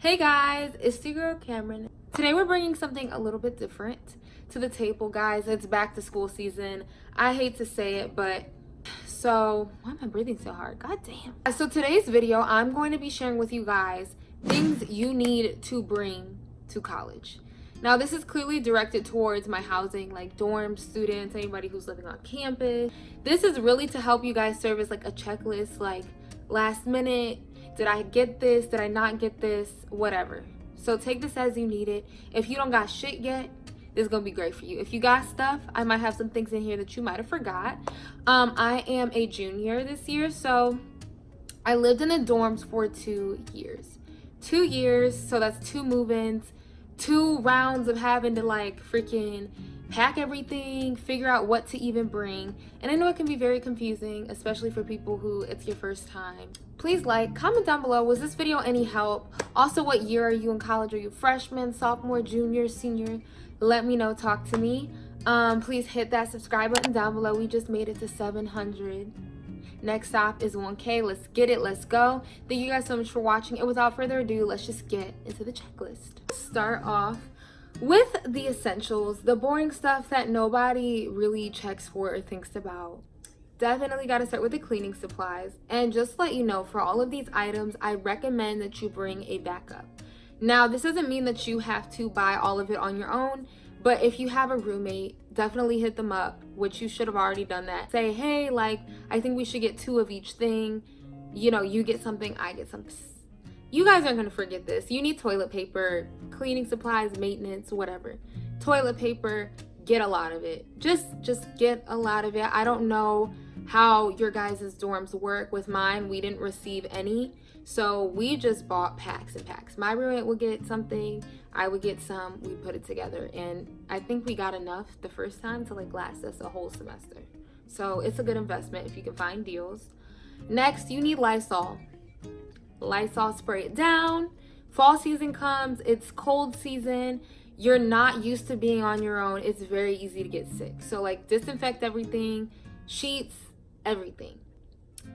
Hey guys, it's the girl Camryn. Today we're bringing something a little bit different to the table, guys. It's back to school season. I hate to say it, but why am I breathing so hard? God damn. So today's video, I'm going to be sharing with you guys things you need to bring to college. Now, this is clearly directed towards my housing, like dorm students, anybody who's living on campus. This is really to help you guys serve as like a checklist, like last minute, did I get this? Did I not get this? Whatever. So take this as you need it. If you don't got shit yet, this is gonna be great for you. If you got stuff, I might have some things in here that you might have forgot. I am a junior this year, so I lived in the dorms for 2 years. 2 years, so that's 2 move-ins, 2 rounds of having to like freaking pack everything, figure out what to even bring. And I know it can be very confusing, especially for people who it's your first time. Please comment down below, was this video any help? Also, what year are you in college? Are you freshman, sophomore, junior, senior? Let me know, talk to me. Please hit that subscribe button down below. We just made it to 700. Next stop is 1K. Let's get it, let's go. Thank you guys so much for watching. And without further ado, let's just get into the checklist. Start off with the essentials, the boring stuff that nobody really checks for or thinks about. Definitely got to start with the cleaning supplies. And just to let you know, for all of these items, I recommend that you bring a backup. Now, this doesn't mean that you have to buy all of it on your own, but if you have a roommate, definitely hit them up, which you should have already done that. Say, hey, I think we should get 2 of each thing. You know, you get something, I get something. You guys aren't gonna forget this. You need toilet paper, cleaning supplies, maintenance, whatever. Toilet paper, get a lot of it. Just get a lot of it. I don't know how your guys' dorms work. With mine, we didn't receive any, so we just bought packs and packs. My roommate would get something, I would get some, we put it together, and I think we got enough the first time to last us a whole semester. So it's a good investment if you can find deals. Next, you need Lysol. Lysol, spray it down. Fall season comes, it's cold season, you're not used to being on your own, it's very easy to get sick. So disinfect everything, sheets, everything.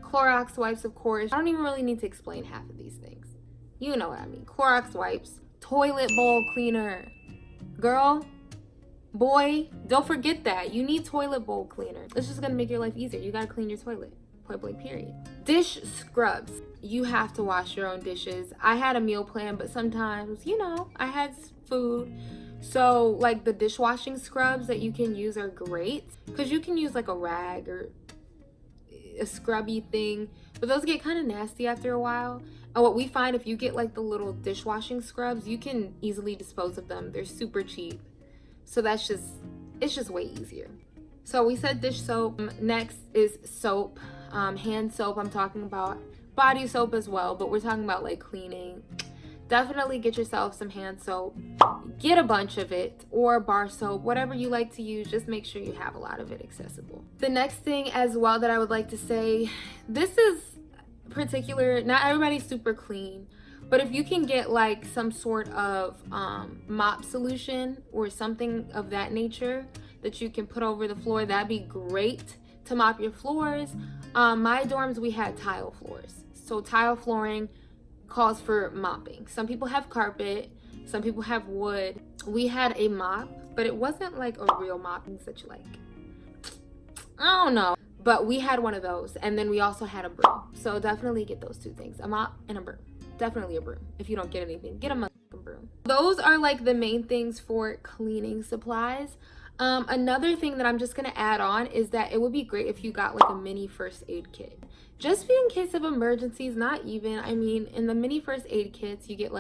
Clorox wipes, of course. I don't even really need to explain half of these things. You know what I mean. Clorox wipes, toilet bowl cleaner. Girl, boy, don't forget that. You need toilet bowl cleaner. It's just gonna make your life easier. You gotta clean your toilet. Point blank, period. Dish scrubs. You have to wash your own dishes. I had a meal plan, but sometimes, I had food. So the dishwashing scrubs that you can use are great because you can use a rag or a scrubby thing, but those get kind of nasty after a while. And what we find, if you get the little dishwashing scrubs, you can easily dispose of them. They're super cheap. So it's just way easier. So we said dish soap. Next is soap, hand soap. I'm talking about body soap as well, but we're talking about cleaning. Definitely get yourself some hand soap. Get a bunch of it, or bar soap, whatever you like to use. Just make sure you have a lot of it accessible. The next thing as well that I would like to say, this is particular, not everybody's super clean, but if you can get some sort of mop solution or something of that nature that you can put over the floor, that'd be great to mop your floors. My dorms, we had tile floors, so tile flooring calls for mopping. Some people have carpet, some people have wood. We had a mop, but it wasn't a real mop that you I don't know, but we had one of those. And then we also had a broom. So definitely get those 2 things, a mop and a broom. Definitely a broom. If you don't get anything, get a motherfucking broom. Those are the main things for cleaning supplies. Another thing that I'm just gonna add on is that it would be great if you got a mini first aid kit, just in case of emergencies. Not even, I mean, in the mini first aid kits you get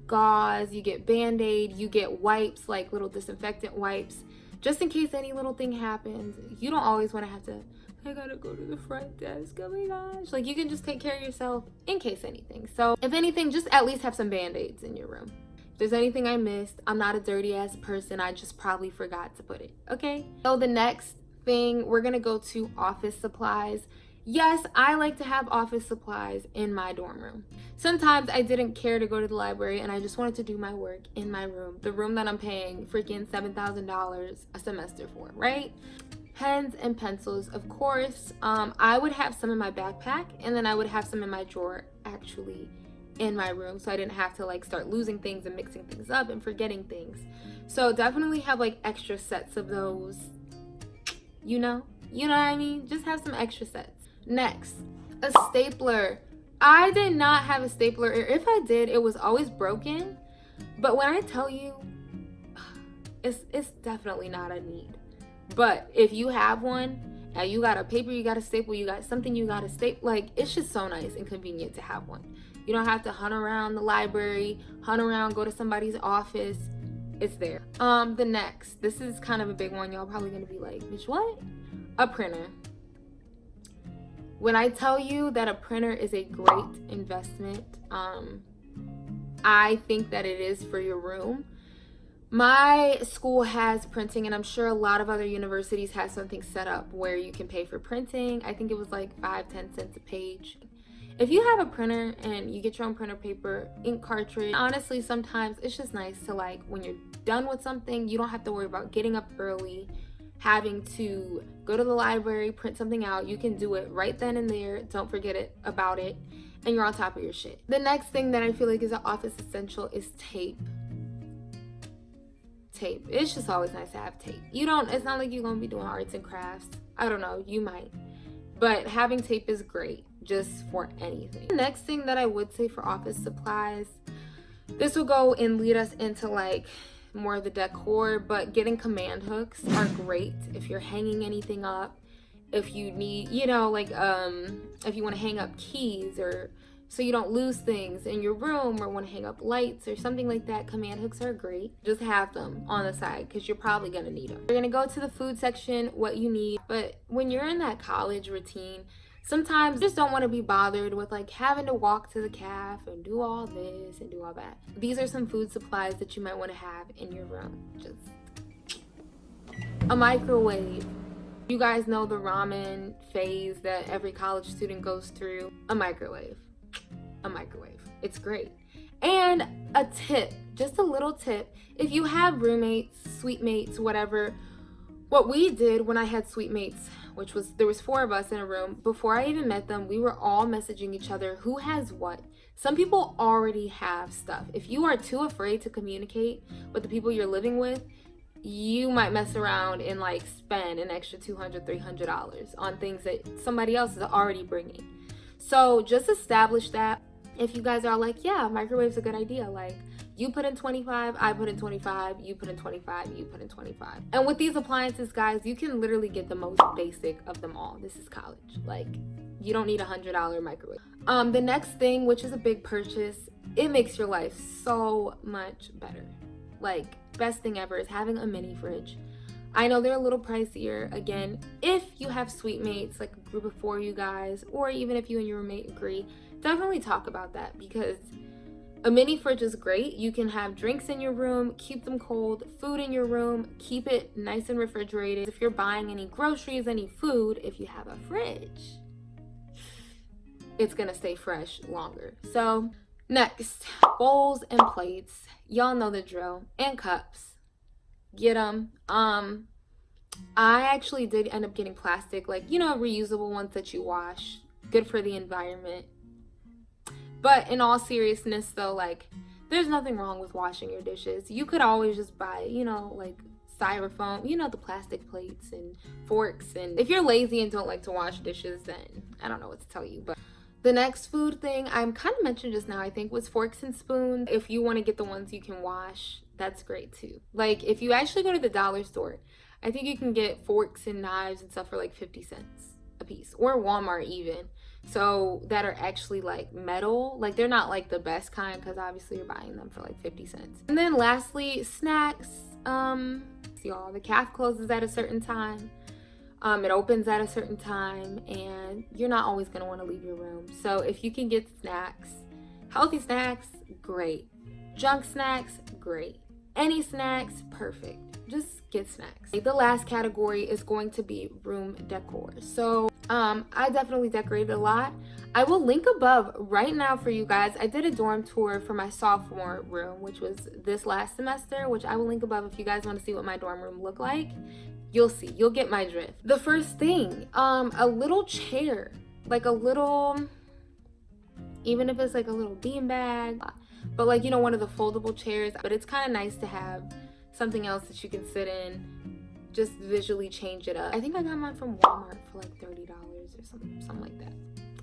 gauze, you get band-aid, you get wipes, little disinfectant wipes, just in case any little thing happens. You don't always want to have to, I gotta go to the front desk, oh my gosh. You can just take care of yourself in case anything. So if anything, just at least have some band-aids in your room. If there's anything I missed, I'm not a dirty ass person, I just probably forgot to put it, okay? So the next thing, we're gonna go to office supplies. Yes, I like to have office supplies in my dorm room. Sometimes I didn't care to go to the library and I just wanted to do my work in my room. The room that I'm paying freaking $7,000 a semester for, right? Pens and pencils, of course. I would have some in my backpack, and then I would have some in my drawer, actually in my room, so I didn't have to like start losing things and mixing things up and forgetting things. So definitely have like extra sets of those, you know what I mean? Just have some extra sets. Next, a stapler. I did not have a stapler, or if I did, it was always broken. But when I tell you, it's definitely not a need. But if you have one, and you got a paper you got to staple, you got something you got to staple, like, it's just so nice and convenient to have one. You don't have to hunt around the library, hunt around, go to somebody's office. It's there. The next, this is kind of a big one. Y'all probably gonna be like, bitch, what? A printer. When I tell you that a printer is a great investment, I think that it is for your room. My school has printing, and I'm sure a lot of other universities have something set up where you can pay for printing. I think it was like 5-10 cents a page. If you have a printer and you get your own printer paper, ink cartridge, honestly, sometimes it's just nice to, like, when you're done with something, you don't have to worry about getting up early, having to go to the library, print something out. You can do it right then and there. Don't forget about it, and you're on top of your shit. The next thing that I feel like is an office essential is tape. Tape. It's just always nice to have tape. It's not like you're gonna be doing arts and crafts. I don't know, you might. But having tape is great, just for anything. The next thing that I would say for office supplies, this will go and lead us into like more of the decor, but getting command hooks are great if you're hanging anything up. If you need, like if you want to hang up keys, or so you don't lose things in your room, or want to hang up lights or something like that, command hooks are great. Just have them on the side because you're probably going to need them. You're going to go to the food section, what you need. But when you're in that college routine, sometimes you just don't want to be bothered with like having to walk to the caf and do all this and do all that. These are some food supplies that you might want to have in your room. Just a microwave. You guys know the ramen phase that every college student goes through. A microwave. It's great. And a tip, just a little tip. If you have roommates, suite mates, whatever, what we did when I had suite mates, there was 4 of us in a room. Before I even met them, we were all messaging each other who has what. Some people already have stuff. If you are too afraid to communicate with the people you're living with, you might mess around and like spend an extra $200, $300 on things that somebody else is already bringing. So just establish that. If you guys are like, yeah, microwave's a good idea, like you put in 25, I put in 25, you put in 25, you put in 25. And with these appliances, guys, you can literally get the most basic of them all. This is college. Like, you don't need a $100 microwave. The next thing, which is a big purchase, it makes your life so much better. Like, best thing ever is having a mini fridge. I know they're a little pricier. Again, if you have suite mates, like a group of 4 you guys, or even if you and your roommate agree, definitely talk about that, because a mini fridge is great. You can have drinks in your room, keep them cold, food in your room, keep it nice and refrigerated. If you're buying any groceries, any food, if you have a fridge, it's gonna stay fresh longer. So next, bowls and plates. Y'all know the drill. And cups. Get them. I actually did end up getting plastic, like, reusable ones that you wash. Good for the environment. But in all seriousness though, like, there's nothing wrong with washing your dishes. You could always just buy, like styrofoam, the plastic plates and forks. And if you're lazy and don't like to wash dishes, then I don't know what to tell you. But the next food thing I kind of mentioned just now, I think, was forks and spoons. If you want to get the ones you can wash, that's great too. Like, if you actually go to the dollar store, I think you can get forks and knives and stuff for like 50 cents a piece, or Walmart even. So that are actually like metal. Like, they're not like the best kind, because obviously you're buying them for like 50 cents. And then lastly, snacks. Y'all, the caf closes at a certain time. It opens at a certain time, and you're not always gonna want to leave your room. So if you can get snacks, healthy snacks, great. Junk snacks, great. Any snacks, perfect. Just get snacks. The last category is going to be room decor. So I definitely decorated a lot. I will link above right now for you guys. I did a dorm tour for my sophomore room, which was this last semester, which I will link above if you guys want to see what my dorm room looked like. You'll see, you'll get my drift. The first thing, a little chair, like a little, even if it's like a little bean bag, but like, you know, one of the foldable chairs. But it's kind of nice to have something else that you can sit in, just visually change it up. I think I got mine from Walmart for like $30 or something like that.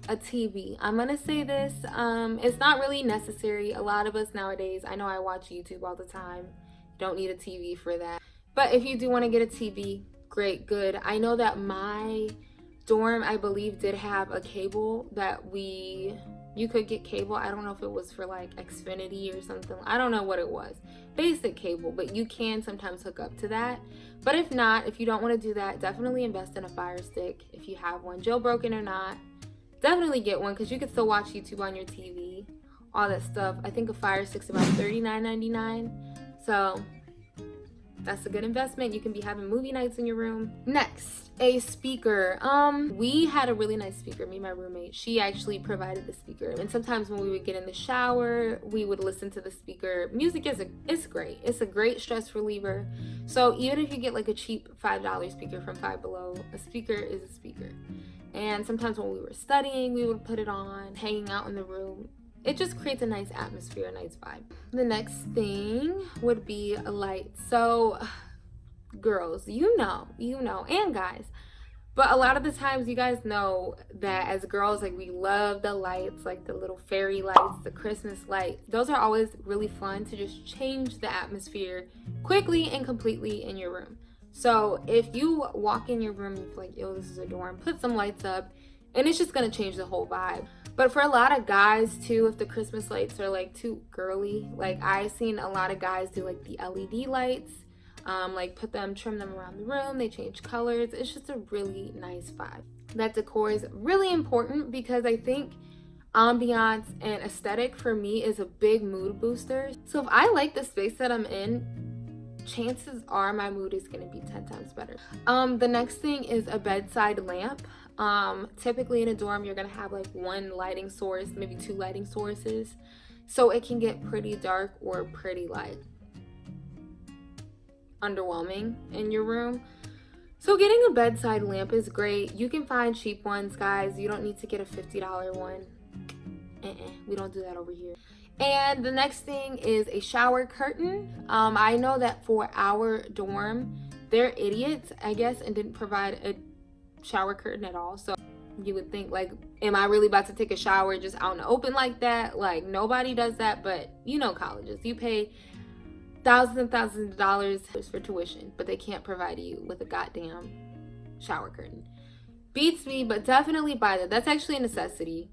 A TV. I'm gonna say this, it's not really necessary. A lot of us nowadays, I know I watch YouTube all the time, don't need a TV for that. But if you do want to get a TV, great, good. I know that my dorm, I believe, did have a cable that you could get cable. I don't know if it was for like Xfinity or something. I don't know what it was. Basic cable, but you can sometimes hook up to that. But if not, if you don't want to do that, definitely invest in a Fire Stick if you have one, jailbroken or not. Definitely get one because you can still watch YouTube on your TV, all that stuff. I think a Fire Stick's about $39.99. So that's a good investment. You can be having movie nights in your room. Next, a speaker. We had a really nice speaker, me and my roommate. She actually provided the speaker. And sometimes when we would get in the shower, we would listen to the speaker. Music it's great. It's a great stress reliever. So even if you get like a cheap $5 speaker from Five Below, a speaker is a speaker. And sometimes when we were studying, we would put it on, hanging out in the room. It just creates a nice atmosphere, a nice vibe. The next thing would be a light. So girls, you know, and guys, but a lot of the times you guys know that as girls, like, we love the lights, like the little fairy lights, the Christmas lights. Those are always really fun to just change the atmosphere quickly and completely in your room. So if you walk in your room and you feel like, yo, this is a dorm, put some lights up and it's just gonna change the whole vibe. But for a lot of guys too, if the Christmas lights are like too girly, like I've seen a lot of guys do like the LED lights, like trim them around the room, they change colors. It's just a really nice vibe. That decor is really important because I think ambiance and aesthetic for me is a big mood booster. So if I like the space that I'm in, chances are my mood is going to be 10 times better. The next thing is a bedside lamp. Typically in a dorm, you're going to have like one lighting source, maybe two lighting sources. So it can get pretty dark or pretty like underwhelming in your room. So getting a bedside lamp is great. You can find cheap ones, guys. You don't need to get a $50 one. We don't do that over here. And the next thing is a shower curtain. I know that for our dorm, they're idiots, I guess, and didn't provide a shower curtain at all. So you would think, like, am I really about to take a shower just out in the open like that? Like, nobody does that. But you know, colleges, you pay thousands and thousands of dollars for tuition, but they can't provide you with a goddamn shower curtain. Beats me, but definitely buy that. That's actually a necessity.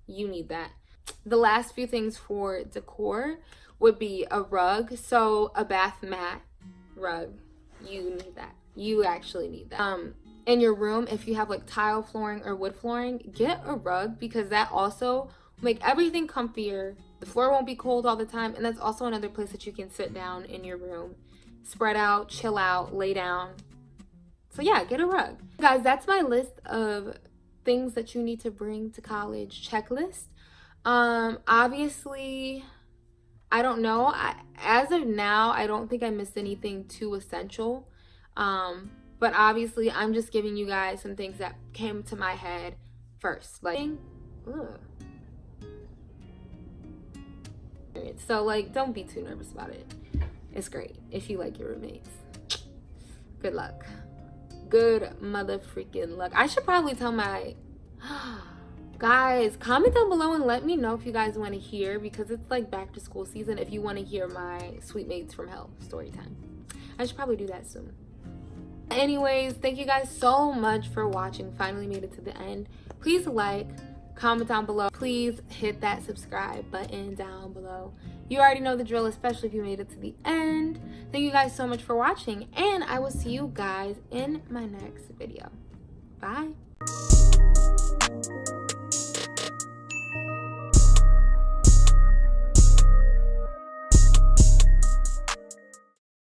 You need that. The last few things for decor would be a rug. So a bath mat rug, you need that. You actually need that. In your room, if you have like tile flooring or wood flooring, get a rug because that also will make everything comfier. The floor won't be cold all the time, and that's also another place that you can sit down in your room, spread out, chill out, lay down. So yeah, get a rug. Guys, that's my list of things that you need to bring to college checklist. Obviously, I don't know. As of now, I don't think I missed anything too essential. But obviously, I'm just giving you guys some things that came to my head first. Like, so like, don't be too nervous about it. It's great if you like your roommates. Good luck. Good mother freaking luck. I should probably tell my guys, comment down below and let me know if you guys want to hear, because it's like back to school season, if you want to hear my sweet mates from hell story time. I should probably do that soon. Anyways, thank you guys so much for watching. Finally made it to the end. Please like, comment down below. Please hit that subscribe button down below. You already know the drill, especially if you made it to the end. Thank you guys so much for watching, and I will see you guys in my next video. Bye.